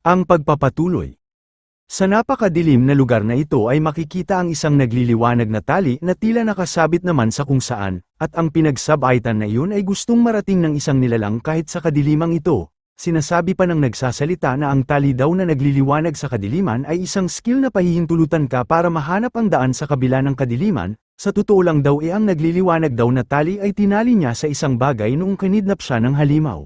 Ang pagpapatuloy. Sa napakadilim na lugar na ito ay makikita ang isang nagliliwanag na tali na tila nakasabit naman sa kung saan, at ang pinagsabaytan na iyon ay gustong marating ng isang nilalang kahit sa kadilimang ito. Sinasabi pa ng nagsasalita na ang tali daw na nagliliwanag sa kadiliman ay isang skill na pahihintulutan ka para mahanap ang daan sa kabila ng kadiliman. Sa totoo lang daw ang nagliliwanag daw na tali ay tinali niya sa isang bagay noong kinidnap siya ng halimaw.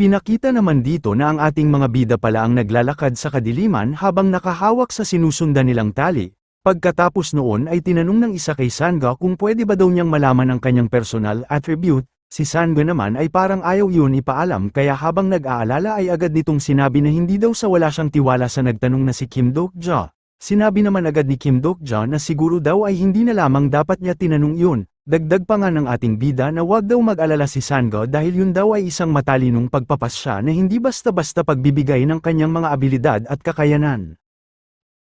Pinakita naman dito na ang ating mga bida pala ang naglalakad sa kadiliman habang nakahawak sa sinusundan nilang tali. Pagkatapos noon ay tinanong ng isa kay Sangha kung pwede ba daw niyang malaman ang kanyang personal attribute. Si Sangha naman ay parang ayaw yun ipaalam kaya habang nag-aalala ay agad nitong sinabi na hindi daw sa wala siyang tiwala sa nagtanong na si Kim Dokja. Sinabi naman agad ni Kim Dokja na siguro daw ay hindi na lamang dapat niya tinanong yun. Dagdag pa nga ng ating bida na wag daw mag-alala si Sangha dahil yun daw ay isang matalinong pagpapasya na hindi basta-basta pagbibigay ng kanyang mga abilidad at kakayanan.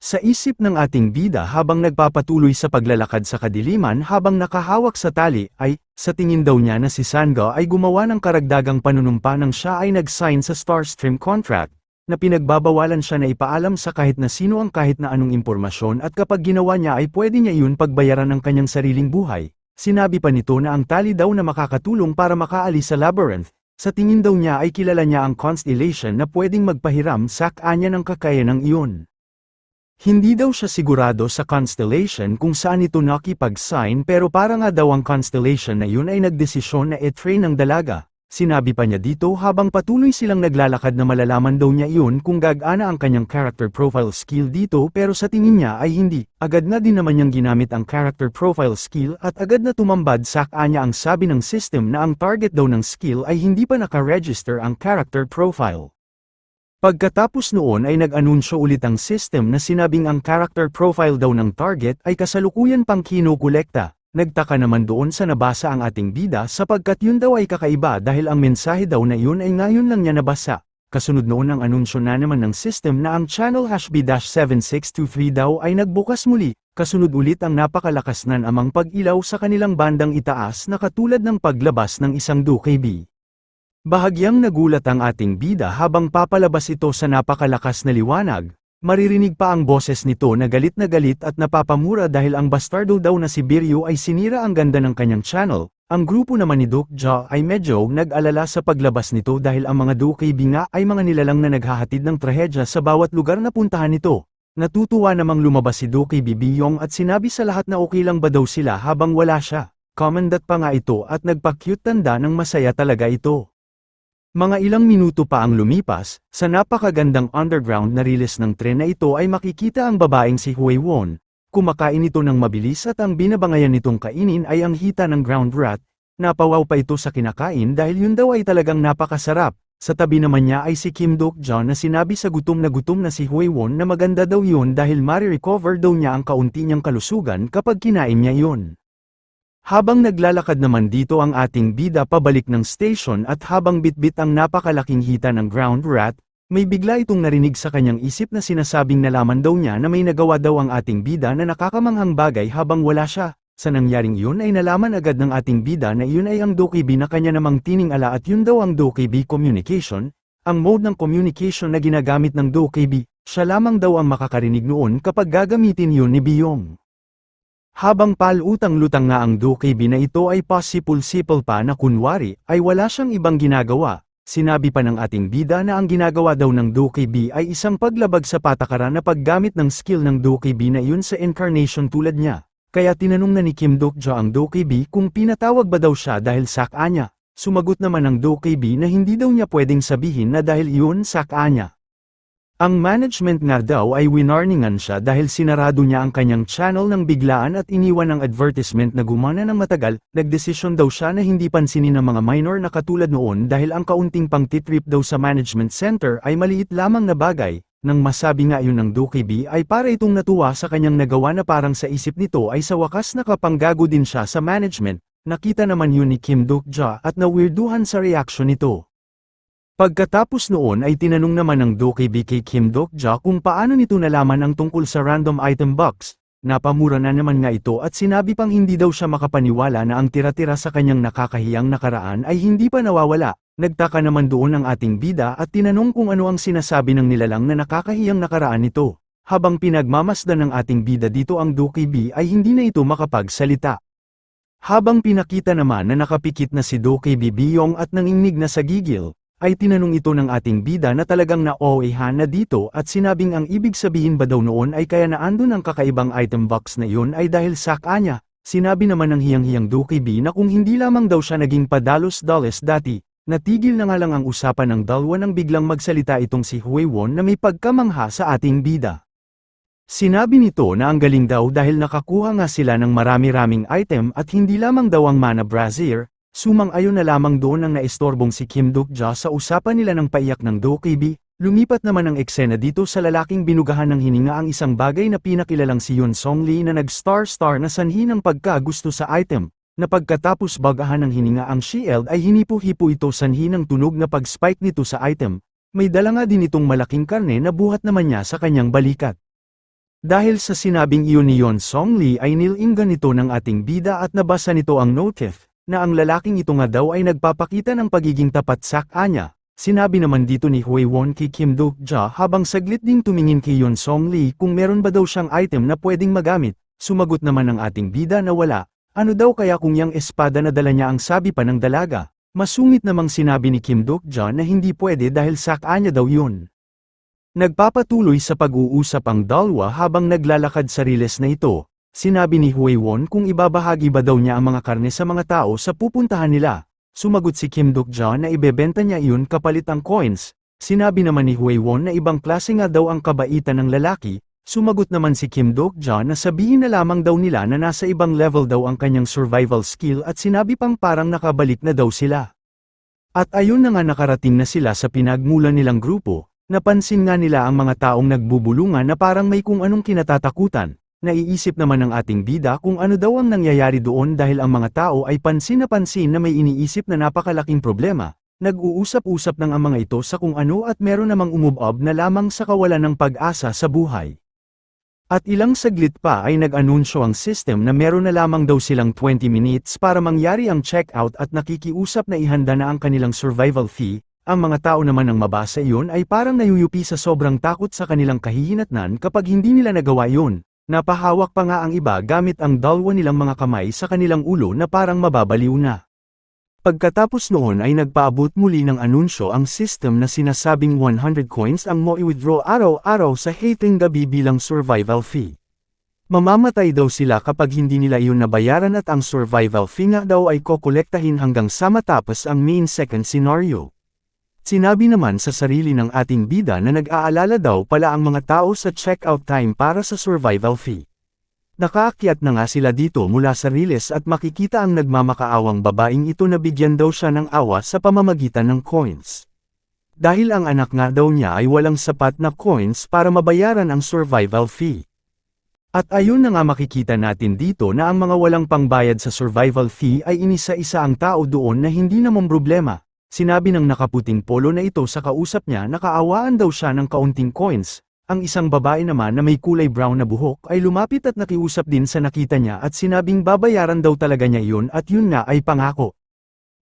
Sa isip ng ating bida habang nagpapatuloy sa paglalakad sa kadiliman habang nakahawak sa tali ay, sa tingin daw niya na si Sangha ay gumawa ng karagdagang panunumpa nang siya ay nag-sign sa Starstream contract, na pinagbabawalan siya na ipaalam sa kahit na sino ang kahit na anong impormasyon at kapag ginawa niya ay pwede niya yun pagbayaran ng kanyang sariling buhay. Sinabi pa nito na ang tali daw na makakatulong para makaalis sa labyrinth, sa tingin daw niya ay kilala niya ang constellation na pwedeng magpahiram sa kanya ng kakayanang iyon. Hindi daw siya sigurado sa constellation kung saan ito nakipag-sign pero para nga daw ang constellation na yun ay nagdesisyon na i-train ng dalaga. Sinabi pa niya dito habang patuloy silang naglalakad na malalaman daw niya iyon kung gagana ang kanyang character profile skill dito pero sa tingin niya ay hindi. Agad na din naman niyang ginamit ang character profile skill at agad na tumambad sa kanya ang sabi ng system na ang target daw ng skill ay hindi pa naka-register ang character profile. Pagkatapos noon ay nag-anunsyo ulit ang system na sinabing ang character profile daw ng target ay kasalukuyan pang kinukolekta. Nagtaka naman doon sa nabasa ang ating bida sapagkat yun daw ay kakaiba dahil ang mensahe daw na yun ay ngayon lang niya nabasa. Kasunod noon ang anunsyo na naman ng system na ang channel #B-7623 daw ay nagbukas muli. Kasunod ulit ang napakalakas na namang pag-ilaw sa kanilang bandang itaas na katulad ng paglabas ng isang 2KB. Bahagyang nagulat ang ating bida habang papalabas ito sa napakalakas na liwanag. Maririnig pa ang boses nito na galit at napapamura dahil ang bastardo daw na si Biryu ay sinira ang ganda ng kanyang channel. Ang grupo naman ni Dokja ay medyo nag-alala sa paglabas nito dahil ang mga 2KB nga ay mga nilalang na naghahatid ng trahedya sa bawat lugar na puntahan nito. Natutuwa namang lumabas si 2KB Biyong at sinabi sa lahat na okay lang ba daw sila habang wala siya. Commendat pa nga ito at nagpa-cute tanda ng masaya talaga ito. Mga ilang minuto pa ang lumipas, sa napakagandang underground na riles ng tren na ito ay makikita ang babaeng si Hui Won. Kumakain ito ng mabilis at ang binabangayan nitong kainin ay ang hita ng ground rat. Napawaw pa ito sa kinakain dahil yun daw ay talagang napakasarap. Sa tabi naman niya ay si Kim Dokja na sinabi sa gutom na si Hui Won na maganda daw yun dahil marirecover daw niya ang kaunti niyang kalusugan kapag kinain niya yun. Habang naglalakad naman dito ang ating bida pabalik ng station at habang bitbit ang napakalaking hita ng ground rat, may bigla itong narinig sa kanyang isip na sinasabing nalaman daw niya na may nagawa daw ang ating bida na nakakamanghang bagay habang wala siya. Sa nangyaring yun ay nalaman agad ng ating bida na yun ay ang 2KB na kanya namang tiningala at yun daw ang 2KB communication, ang mode ng communication na ginagamit ng 2KB, siya lamang daw ang makakarinig noon kapag gagamitin yun ni Biyong. Habang palutang-lutang nga ang 2KB na ito ay possible pa na kunwari ay wala siyang ibang ginagawa. Sinabi pa ng ating bida na ang ginagawa daw ng 2KB ay isang paglabag sa patakaran na paggamit ng skill ng 2KB na yun sa incarnation tulad niya. Kaya tinanong na ni Kim Dokja ang 2KB kung pinatawag ba daw siya dahil sa kanya. Sumagot naman ang 2KB na hindi daw niya pwedeng sabihin na dahil yun sa kanya. Ang management nga daw ay winarningan siya dahil sinarado niya ang kanyang channel ng biglaan at iniwan ang advertisement na gumana ng matagal. Nagdesisyon daw siya na hindi pansinin ng mga minor na katulad noon dahil ang kaunting pang-titrip daw sa management center ay maliit lamang na bagay. Nang masabi nga yun ng 2KB ay para itong natuwa sa kanyang nagawa na parang sa isip nito ay sa wakas nakapanggago din siya sa management. Nakita naman yun ni Kim Dokja at nawirduhan sa reaksyon nito. Pagkatapos noon ay tinanong naman ng 2KB kay Kim Dokja kung paano nito nalaman ang tungkol sa random item box. Napamura na naman nga ito at sinabi pang hindi daw siya makapaniwala na ang tira-tira sa kanyang nakakahiyang nakaraan ay hindi pa nawawala. Nagtaka naman doon ang ating bida at tinanong kung ano ang sinasabi ng nilalang na nakakahiyang nakaraan nito. Habang pinagmamasdan ng ating bida dito ang Doki B ay hindi na ito makapagsalita. Habang pinakita naman na nakapikit na si Doki B Biyong at nanginig na sa gigil, ay tinanong ito ng ating bida na talagang na-OA na dito at sinabing ang ibig sabihin ba daw noon ay kaya na andun ang kakaibang item box na yun ay dahil sa kanya. Sinabi naman ng hiyang-hiyang Doki B na kung hindi lamang daw siya naging padalos-dalos dati, natigil na nga lang ang usapan ng dalawa nang biglang magsalita itong si Huewon na may pagkamangha sa ating bida. Sinabi nito na ang galing daw dahil nakakuha nga sila ng marami-raming item at hindi lamang daw ang mana brazier. Sumang-ayon na lamang doon ang naistorbong si Kim Duk-ja sa usapan nila ng paiyak ng Doki B. Lumipat naman ang eksena dito sa lalaking binugahan ng hininga ang isang bagay na pinakilalang si Yoon Song Lee na nag-star-star na sanhi ng pagkagusto sa item, na pagkatapos bagahan ng hininga ang shield ay hinipo-hipo ito sanhi ng tunog na pag-spike nito sa item. May dala nga din itong malaking karne na buhat naman niya sa kanyang balikat. Dahil sa sinabing iyon ni Yoon Song Lee ay nilinggan nito ng ating bida at nabasa nito ang notif, na ang lalaking ito nga daw ay nagpapakita ng pagiging tapat sa kanya. Sinabi naman dito ni Huewon kay Kim Duk-ja habang saglit ding tumingin kay Yoon Song Lee kung meron ba daw siyang item na pwedeng magamit. Sumagot naman ang ating bida na wala. Ano daw kaya kung yang espada na dala niya ang sabi pa ng dalaga? Masungit namang sinabi ni Kim Duk-ja na hindi pwede dahil sa kanya daw yun. Nagpapatuloy sa pag-uusap ang dalawa habang naglalakad sa riles na ito. Sinabi ni Huewon kung ibabahagi ba daw niya ang mga karne sa mga tao sa pupuntahan nila. Sumagot si Kim Duk-ja na ibebenta niya iyon kapalit ang coins. Sinabi naman ni Huewon na ibang klase nga daw ang kabaitan ng lalaki. Sumagot naman si Kim Duk-ja na sabihin na lamang daw nila na nasa ibang level daw ang kanyang survival skill at sinabi pang parang nakabalik na daw sila. At ayun na nga nakarating na sila sa pinagmulan nilang grupo. Napansin nga nila ang mga taong nagbubulungan na parang may kung anong kinatatakutan. Naiisip naman ng ating bida kung ano daw ang nangyayari doon dahil ang mga tao ay pansin na may iniisip na napakalaking problema. Nag-uusap-usap ng ang mga ito sa kung ano at meron namang umubob na lamang sa kawalan ng pag-asa sa buhay. At ilang saglit pa ay nag-anunsyo ang system na meron na lamang daw silang 20 minutes para mangyari ang check-out at nakikiusap na ihanda na ang kanilang survival fee. Ang mga tao naman ang mabasa iyon ay parang nayuyupi sa sobrang takot sa kanilang kahihinatnan kapag hindi nila nagawa iyon. Napahawak pa nga ang iba gamit ang dalawa nilang mga kamay sa kanilang ulo na parang mababaliw na. Pagkatapos noon ay nagpaabot muli ng anunsyo ang system na sinasabing 100 coins ang mo-i-withdraw araw-araw sa hating gabi bilang survival fee. Mamamatay daw sila kapag hindi nila iyon nabayaran at ang survival fee nga daw ay kokolektahin hanggang sa matapos ang main second scenario. Sinabi naman sa sarili ng ating bida na nag-aalala daw pala ang mga tao sa checkout time para sa survival fee. Nakaakyat na nga sila dito mula sa riles at makikita ang nagmamakaawang babaeng ito na bigyan daw siya ng awa sa pamamagitan ng coins. Dahil ang anak nga daw niya ay walang sapat na coins para mabayaran ang survival fee. At ayun na nga makikita natin dito na ang mga walang pangbayad sa survival fee ay inisa-isa ang tao doon na hindi namang problema. Sinabi ng nakaputing polo na ito sa kausap niya na kaawaan daw siya ng kaunting coins. Ang isang babae naman na may kulay brown na buhok ay lumapit at nakiusap din sa nakita niya at sinabing babayaran daw talaga niya iyon at yun nga ay pangako.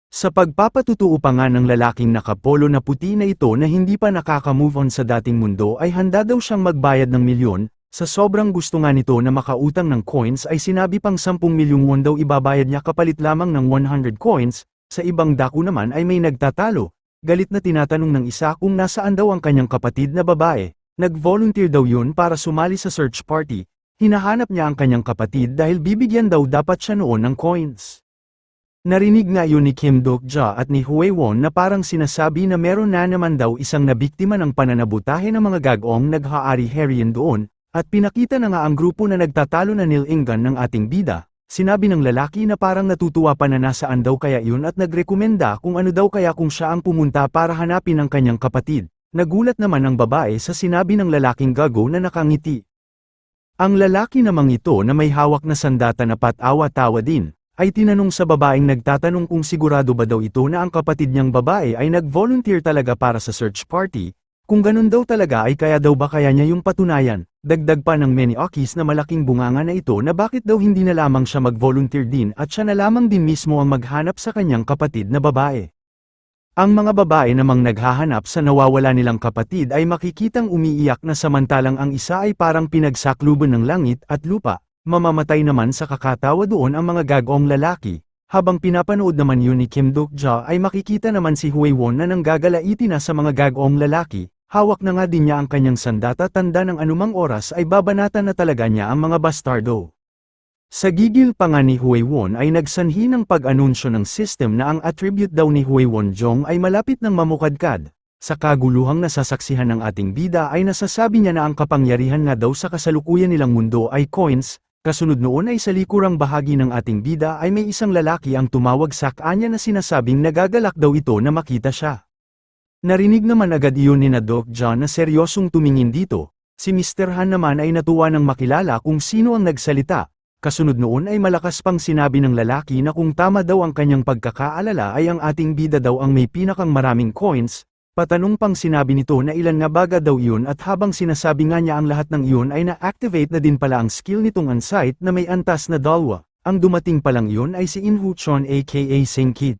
Sa pagpapatutuo pa nga ng lalaking nakapolo na puti na ito na hindi pa nakaka-move on sa dating mundo ay handa daw siyang magbayad ng milyon. Sa sobrang gusto nga nito na makautang ng coins ay sinabi pang 10 milyong won daw ibabayad niya kapalit lamang ng 100 coins. Sa ibang dako naman ay may nagtatalo. Galit na tinatanong ng isa kung nasaan daw ang kanyang kapatid na babae. Nag-volunteer daw yun para sumali sa search party. Hinahanap niya ang kanyang kapatid dahil bibigyan daw dapat siya noon ng coins. Narinig nga yun ni Kim Duk-ja at ni Huewon na parang sinasabi na meron na naman daw isang nabiktima ng pananabutahe ng mga gagawang nag-haari-herian doon, at pinakita na nga ang grupo na nagtatalo na nilinggan ng ating bida. Sinabi ng lalaki na parang natutuwa pa na nasaan daw kaya yun at nagrekomenda kung ano daw kaya kung siya ang pumunta para hanapin ang kanyang kapatid. Nagulat naman ang babae sa sinabi ng lalaking gago na nakangiti. Ang lalaki namang ito na may hawak na sandata na patawa-tawa din, ay tinanong sa babaeng nagtatanong kung sigurado ba daw ito na ang kapatid niyang babae ay nag-volunteer talaga para sa search party, Kung ganun daw talaga ay kaya daw ba kaya niya yung patunayan, dagdag pa ng Meniokis na malaking bunganga na ito na bakit daw hindi na lamang siya mag-volunteer din at siya na lamang din mismo ang maghanap sa kanyang kapatid na babae. Ang mga babae namang naghahanap sa nawawala nilang kapatid ay makikitang umiiyak na samantalang ang isa ay parang pinagsakluban ng langit at lupa, mamamatay naman sa kakatawa doon ang mga gagawang lalaki. Habang pinapanood naman yun ni Kim Duk-ja ay makikita naman si Hwee-won na nanggagalaiti na sa mga gagawang lalaki, hawak na nga din niya ang kanyang sandata tanda ng anumang oras ay babanatan na talaga niya ang mga bastardo. Sa gigil pa nga ni Hwee-won ay nagsanhi ng pag-anunsyo ng system na ang attribute daw ni Hwee-won-jong ay malapit ng mamukadkad. Sa kaguluhang nasasaksihan ng ating bida ay nasasabi niya na ang kapangyarihan nga daw sa kasalukuyan nilang mundo ay coins, kasunod noon ay sa likurang bahagi ng ating bida ay may isang lalaki ang tumawag sa kanya na sinasabing nagagalak daw ito na makita siya. Narinig naman agad iyon ni Duk-ja na seryosong tumingin dito, si Mr. Han naman ay natuwa nang makilala kung sino ang nagsalita. Kasunod noon ay malakas pang sinabi ng lalaki na kung tama daw ang kanyang pagkakaalala ay ang ating bida daw ang may pinakang maraming coins, patanong pang sinabi nito na ilan nga baga daw iyon at habang sinasabi nga niya ang lahat ng iyon ay na-activate na din pala ang skill nitong Unsight na may antas na dalwa, ang dumating palang iyon ay si In Hoo-chon aka Singkit.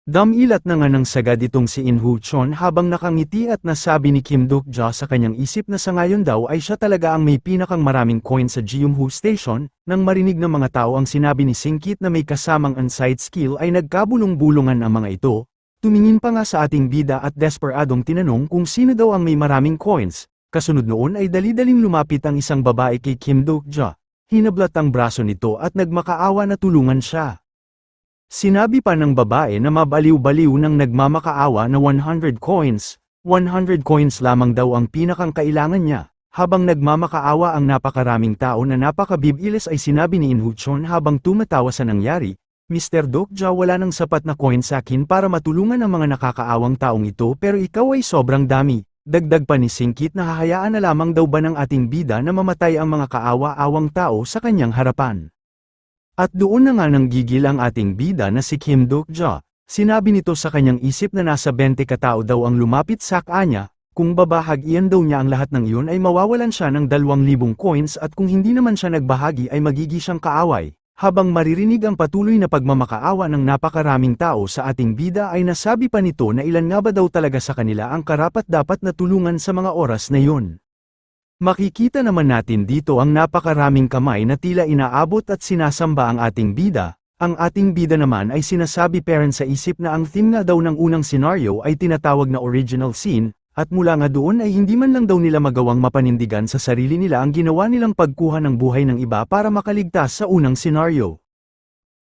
Damilat na nga ng sagad itong si In Hoo-chon habang nakangiti at nasabi ni Kim Duk-ja sa kanyang isip na sa ngayon daw ay siya talaga ang may pinakang maraming coins sa Jeumho Station. Nang marinig ng mga tao ang sinabi ni Singkit na may kasamang unsight skill ay nagkabulong-bulungan ang mga ito, tumingin pa nga sa ating bida at desperadong tinanong kung sino daw ang may maraming coins. Kasunod noon ay dali-daling lumapit ang isang babae kay Kim Duk-ja, hinablat ang braso nito at nagmakaawa na tulungan siya. Sinabi pa ng babae na mabaliw-baliw ng nagmamakaawa na 100 coins, 100 coins lamang daw ang pinakang kailangan niya. Habang nagmamakaawa ang napakaraming tao na napakabibilis ay sinabi ni In Hoo-chon habang tumatawa sa nangyari, Mr. Duk-ja wala nang sapat na coin sa akin para matulungan ang mga nakakaawang taong ito pero ikaw ay sobrang dami. Dagdag pa ni Singkit na hahayaan na lamang daw ba ng ating bida na mamatay ang mga kaawa-awang tao sa kanyang harapan. At doon na nga nang gigil ang ating bida na si Kim Duk-ja, sinabi nito sa kanyang isip na nasa 20 katao daw ang lumapit sa kanya, kung babahagian daw niya ang lahat ng iyon ay mawawalan siya ng 2,000 coins at kung hindi naman siya nagbahagi ay magigi siyang kaaway. Habang maririnig ang patuloy na pagmamakaawa ng napakaraming tao sa ating bida ay nasabi pa nito na ilan nga ba daw talaga sa kanila ang karapat-dapat na tulungan sa mga oras na iyon. Makikita naman natin dito ang napakaraming kamay na tila inaabot at sinasamba ang ating bida. Ang ating bida naman ay sinasabi parent sa isip na ang theme nga daw ng unang senaryo ay tinatawag na original scene, at mula nga doon ay hindi man lang daw nila magawang mapanindigan sa sarili nila ang ginawa nilang pagkuha ng buhay ng iba para makaligtas sa unang senaryo.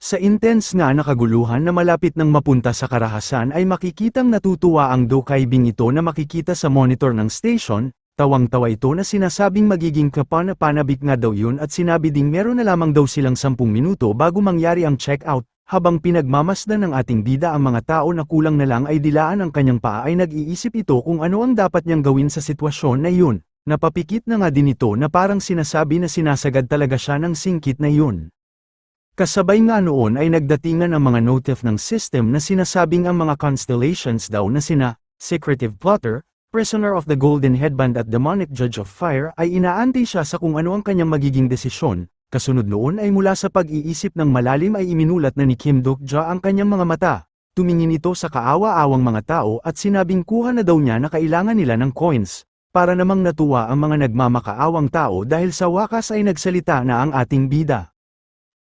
Sa intense nga na kaguluhan na malapit nang mapunta sa karahasan ay makikitang natutuwa ang Dokaibing ito na makikita sa monitor ng station. Tawang-tawa ito na sinasabing magiging kapana-panabik nga daw yun at sinabi ding meron na lamang daw silang 10 minuto bago mangyari ang check-out, habang pinagmamasdan ng ating bida ang mga tao na kulang na lang ay dilaan ang kanyang paa ay nag-iisip ito kung ano ang dapat niyang gawin sa sitwasyon na yun, napapikit na nga din ito na parang sinasabi na sinasagad talaga siya ng Singkit na yun. Kasabay nga noon ay nagdatingan ang mga notif ng system na sinasabing ang mga constellations daw na sina, Secretive Plotter, Prisoner of the Golden Headband at Demonic Judge of Fire ay inaantay siya sa kung ano ang kanyang magiging desisyon. Kasunod noon ay mula sa pag-iisip ng malalim ay iminulat na ni Kim Duk-ja ang kanyang mga mata. Tumingin ito sa kaawa-awang mga tao at sinabing kuha na daw niya na kailangan nila ng coins. Para namang natuwa ang mga nagmamakaawang tao dahil sa wakas ay nagsalita na ang ating bida.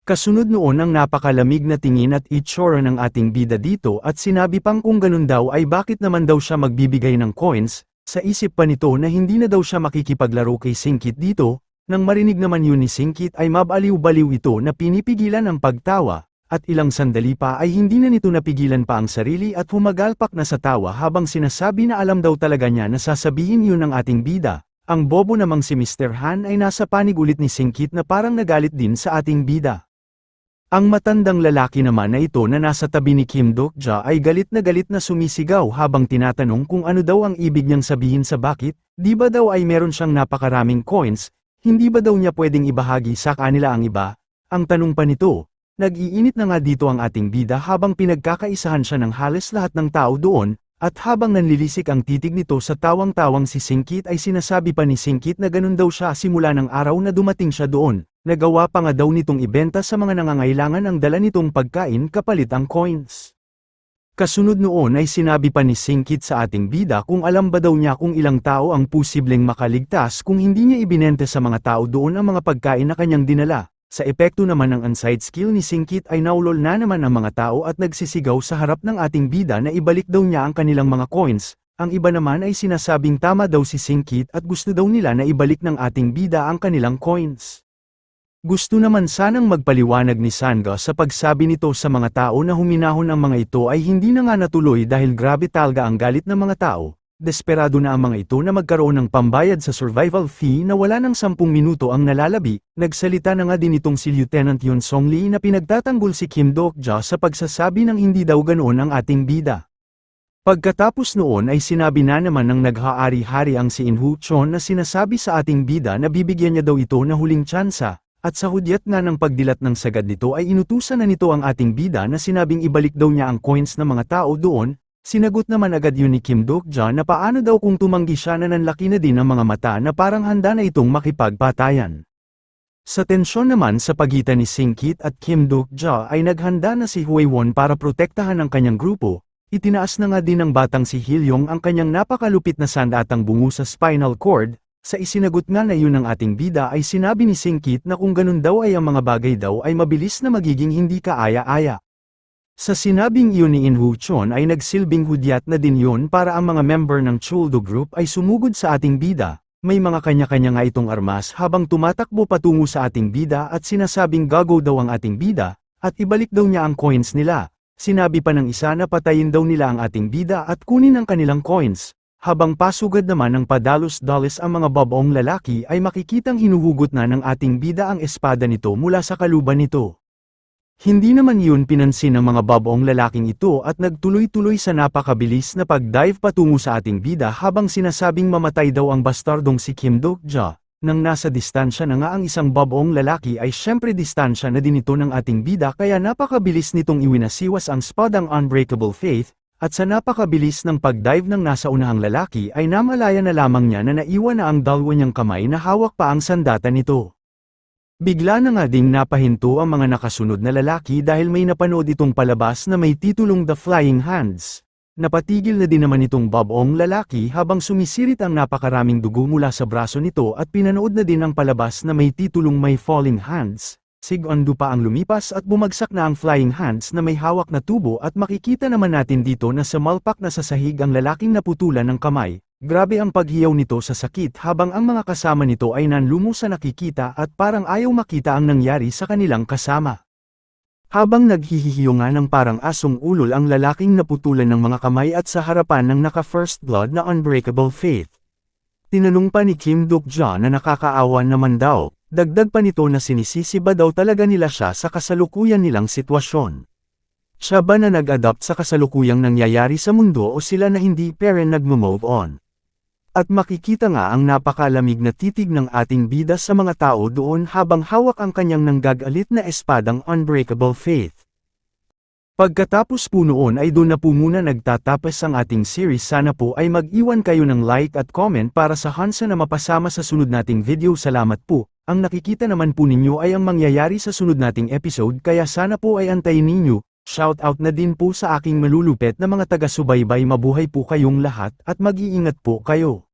Kasunod noon ang napakalamig na tingin at itsura ng ating bida dito at sinabi pang kung ganun daw ay bakit naman daw siya magbibigay ng coins, sa isip pa nito na hindi na daw siya makikipaglaro kay Singkit dito, nang marinig naman yun ni Singkit ay mabaliw-baliw ito na pinipigilan ang pagtawa, at ilang sandali pa ay hindi na nito napigilan pa ang sarili at humagalpak na sa tawa habang sinasabi na alam daw talaga niya na sasabihin yun ng ating bida. Ang bobo namang si Mr. Han ay nasa panig ulit ni Singkit na parang nagalit din sa ating bida. Ang matandang lalaki naman na ito na nasa tabi ni Kim Duk-ja ay galit na sumisigaw habang tinatanong kung ano daw ang ibig niyang sabihin sa bakit, di ba daw ay meron siyang napakaraming coins, hindi ba daw niya pwedeng ibahagi sa kanila ang iba? Ang tanong pa nito, nag-iinit na nga dito ang ating bida habang pinagkakaisahan siya ng halos lahat ng tao doon, At habang nanlilisik ang titig nito sa tawang-tawang si Singkit ay sinasabi pa ni Singkit na ganun daw siya simula ng araw na dumating siya doon, nagawa pa nga daw nitong ibenta sa mga nangangailangan ang dala nitong pagkain kapalit ang coins. Kasunod noon ay sinabi pa ni Singkit sa ating bida kung alam ba daw niya kung ilang tao ang posibleng makaligtas kung hindi niya ibinenta sa mga tao doon ang mga pagkain na kanyang dinala. Sa epekto naman ng unsight skill ni Singkit ay naulol na naman ang mga tao at nagsisigaw sa harap ng ating bida na ibalik daw niya ang kanilang mga coins. Ang iba naman ay sinasabing tama daw si Singkit at gusto daw nila na ibalik ng ating bida ang kanilang coins. Gusto naman sanang magpaliwanag ni Sangha sa pagsabi nito sa mga tao na huminahon ang mga ito ay hindi na nga natuloy dahil grabe talaga ang galit ng mga tao. Desperado na ang mga ito na magkaroon ng pambayad sa survival fee na wala ng 10 minuto ang nalalabi. Nagsalita na nga din itong si Lieutenant Yun Song Lee na pinagtatanggol si Kim Dokja sa pagsasabi ng hindi daw ganoon ang ating bida. Pagkatapos noon ay sinabi na naman ng naghaari-hari ang si In Hu Chon na sinasabi sa ating bida na bibigyan niya daw ito na huling tsansa, at sa hudyat nga ng pagdilat ng sagad nito ay inutusan na nito ang ating bida na sinabing ibalik daw niya ang coins ng mga tao doon. Sinagot naman agad yun ni Kim Dokja na paano daw kung tumanggi siya na nanlaki na din ang mga mata na parang handa na itong makipagpatayan. Sa tensyon naman sa pagitan ni Singkit at Kim Dokja ay naghanda na si Huaywon para protektahan ang kanyang grupo. Itinaas na nga din ng batang si Hilyong ang kanyang napakalupit na sandatang bungo sa spinal cord. Sa isinagot nga na yun ng ating bida ay sinabi ni Singkit na kung ganun daw ay ang mga bagay daw ay mabilis na magiging hindi kaaya-aya. Sa sinabing iyon ni In Hu Chon ay nagsilbing hudyat na din yun para ang mga member ng Choldo Group ay sumugod sa ating bida. May mga kanya-kanya nga itong armas habang tumatakbo patungo sa ating bida at sinasabing gago daw ang ating bida, at ibalik daw niya ang coins nila. Sinabi pa ng isa na patayin daw nila ang ating bida at kunin ang kanilang coins. Habang pasugad naman ng padalos-dalos ang mga babaong lalaki ay makikitang hinuhugot na ng ating bida ang espada nito mula sa kaluban nito. Hindi naman yun pinansin ng mga babaong lalaking ito at nagtuloy-tuloy sa napakabilis na pag-dive patungo sa ating bida habang sinasabing mamatay daw ang bastardong si Kim Dokja. Nang nasa distansya na nga ang isang babaong lalaki ay syempre distansya na din ito ng ating bida kaya napakabilis nitong iwinasiwas ang spadang Unbreakable Faith, at sa napakabilis ng pag-dive ng nasa unahang lalaki ay namalaya na lamang niya na naiwan na ang dalawa niyang kamay na hawak pa ang sandata nito. Bigla na nga ding napahinto ang mga nakasunod na lalaki dahil may napanood itong palabas na may titulong The Flying Hands. Napatigil na din naman itong babaong lalaki habang sumisirit ang napakaraming dugo mula sa braso nito at pinanood na din ang palabas na may titulong May Falling Hands. Segundo pa ang lumipas at bumagsak na ang flying hands na may hawak na tubo at makikita naman natin dito na sumalpak na sa sahig ang lalaking naputulan ng kamay. Grabe ang paghiyaw nito sa sakit habang ang mga kasama nito ay nanlumo sa nakikita at parang ayaw makita ang nangyari sa kanilang kasama. Habang naghihihiyo nga ng parang asong ulol ang lalaking naputulan ng mga kamay at sa harapan ng naka-first blood na Unbreakable Faith. Tinanong pa ni Kim Dokja na nakakaawa naman daw, dagdag pa nito na sinisisi ba daw talaga nila siya sa kasalukuyan nilang sitwasyon. Siya ba na nag-adapt sa kasalukuyang nangyayari sa mundo o sila na hindi pero nag-move on? At makikita nga ang napakalamig na titig ng ating bida sa mga tao doon habang hawak ang kanyang nanggagalit na espadang Unbreakable Faith. Pagkatapos po noon ay doon na po muna nagtatapos ang ating series. Sana po ay mag-iwan kayo ng like at comment para sa Hansa na mapasama sa sunod nating video. Salamat po. Ang nakikita naman po ninyo ay ang mangyayari sa sunod nating episode kaya sana po ay antayin ninyo. Shoutout na din po sa aking malulupet na mga taga-subaybay. Mabuhay po kayong lahat at mag-iingat po kayo.